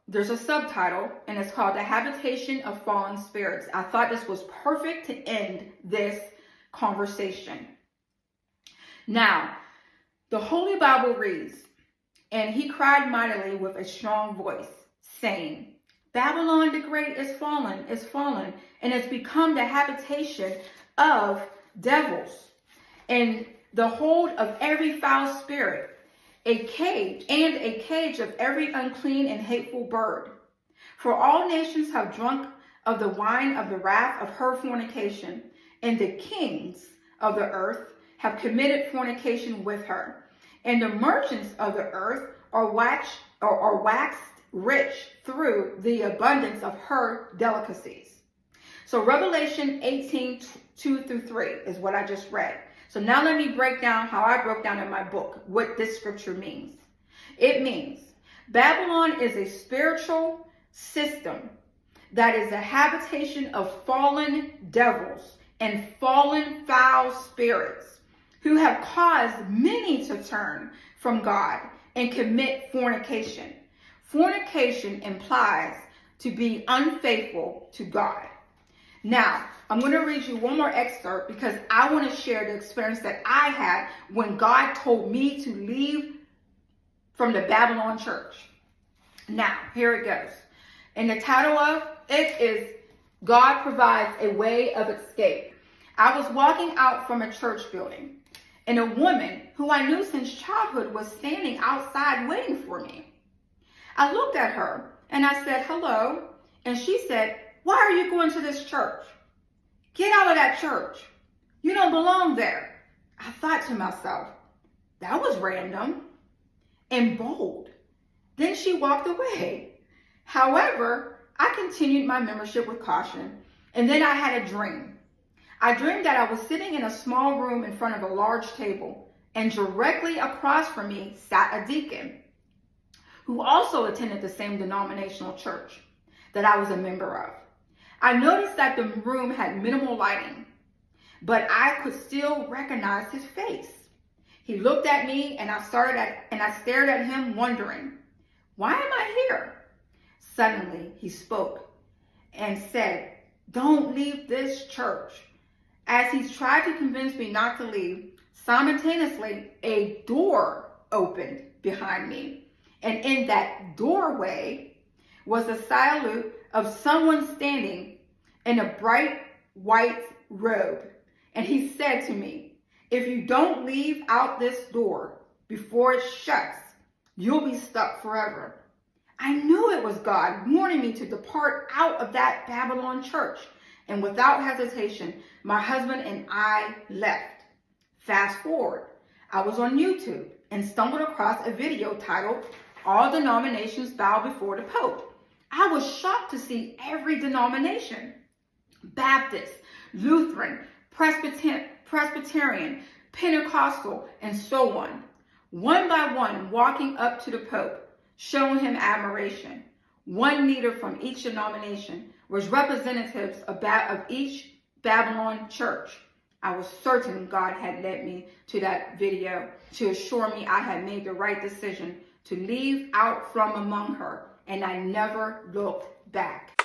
there's a subtitle, and it's called The Habitation of Fallen Spirits. I thought this was perfect to end this conversation. Now, the Holy Bible reads, "And he cried mightily with a strong voice, saying, Babylon the Great is fallen, and has become the habitation of devils, and the hold of every foul spirit, a cage of every unclean and hateful bird. For all nations have drunk of the wine of the wrath of her fornication, and the kings of the earth have committed fornication with her, and the merchants of the earth are waxed rich through the abundance of her delicacies." So Revelation 18:2-3 is what I just read. So now let me break down how I broke down in my book what this scripture means. It means Babylon is a spiritual system that is a habitation of fallen devils and fallen foul spirits who have caused many to turn from God and commit fornication. Fornication implies to be unfaithful to God. Now, I'm going to read you one more excerpt because I want to share the experience that I had when God told me to leave from the Babylon church. Now, here it goes. And the title of it is God Provides a Way of Escape. I was walking out from a church building, and a woman who I knew since childhood was standing outside waiting for me. I looked at her and I said, "Hello." And she said, "Why are you going to this church? Get out of that church. You don't belong there." I thought to myself, that was random and bold. Then she walked away. However, I continued my membership with caution, and then I had a dream. I dreamed that I was sitting in a small room in front of a large table, and directly across from me sat a deacon who also attended the same denominational church that I was a member of. I noticed that the room had minimal lighting, but I could still recognize his face. He looked at me, and I stared at him, wondering, why am I here? Suddenly, he spoke and said, "Don't leave this church." As he tried to convince me not to leave, simultaneously, a door opened behind me. And in that doorway was a silhouette of someone standing in a bright white robe. And he said to me, "If you don't leave out this door before it shuts, you'll be stuck forever." I knew it was God warning me to depart out of that Babylon church. And without hesitation, my husband and I left. Fast forward, I was on YouTube and stumbled across a video titled, "All Denominations Bow Before the Pope." I was shocked to see every denomination, Baptist, Lutheran, Presbyterian, Pentecostal, and so on, one by one walking up to the Pope, showing him admiration. One leader from each denomination was representatives of each Babylon church. I was certain God had led me to that video to assure me I had made the right decision to leave out from among her, and I never looked back.